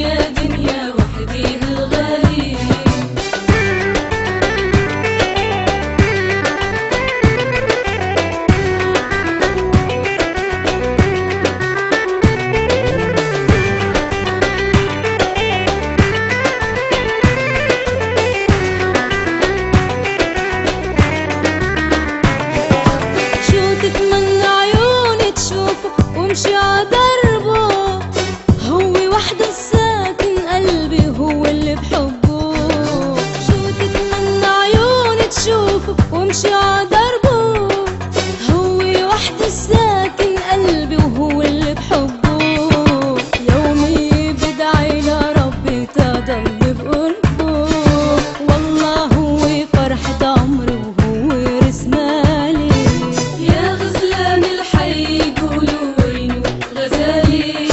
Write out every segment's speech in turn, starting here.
يا دنيا وحدي هالغالي. وامشي عدربه، هو وحده الساكن قلبي، هو اللي بحبه. شو تتمنى عيوني تشوفه وامشي عدربه، هو وحده الساكن قلبي وهو اللي بحبه. يومي بدعي لربي تضل بقربه، والله هو فرحة عمري وهو رسمالي. يا غزلان الحي يقولوا غزالي،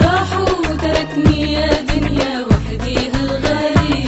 راح وتركني يا دنيا وحدي هالغالي.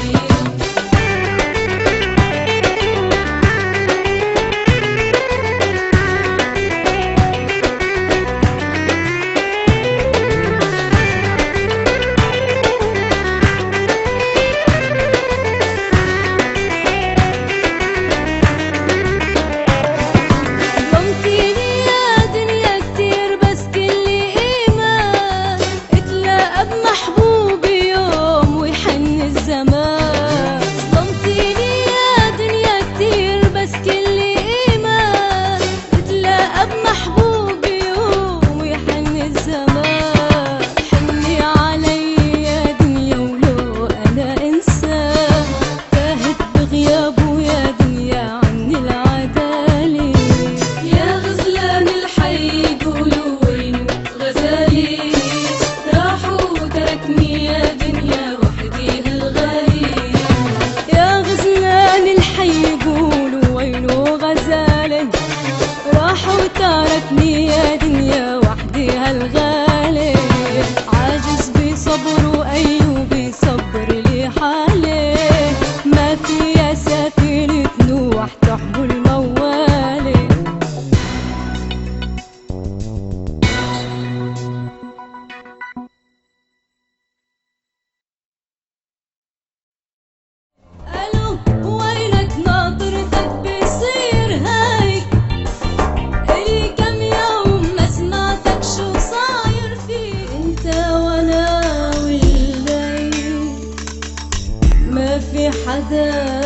ظلمتيني يا دنيا كتير بس كلي إيمان، اتلاقى بمحبوبي يوم ويحن الزمان. ظلمتيني يا دنيا كتير بس كلي إيمان، اتلاقى بمحبوبي يوم ويحن الزمان. حني علي يا دنيا ولو أنا إنسان، تاهت بغيابه يا دنيا عني العدالي. يا غزلان الحي يقولوا وينو غزالي، راح وتركني يا دنيا وحدي هالغالي. يا غزلان الحي يقولوا وينو غزالي، راح وتركني يا دنيا وحدي هالغالي. عاجز بصبر وأيوب يصبر لي حالي، ما في يا سفينة نوح تحمل موالي. الو وينك ناطرتك بيصير هيك، الي كم يوم ما سمعتك شو صاير فيك. انت وانا والليل ما في حدا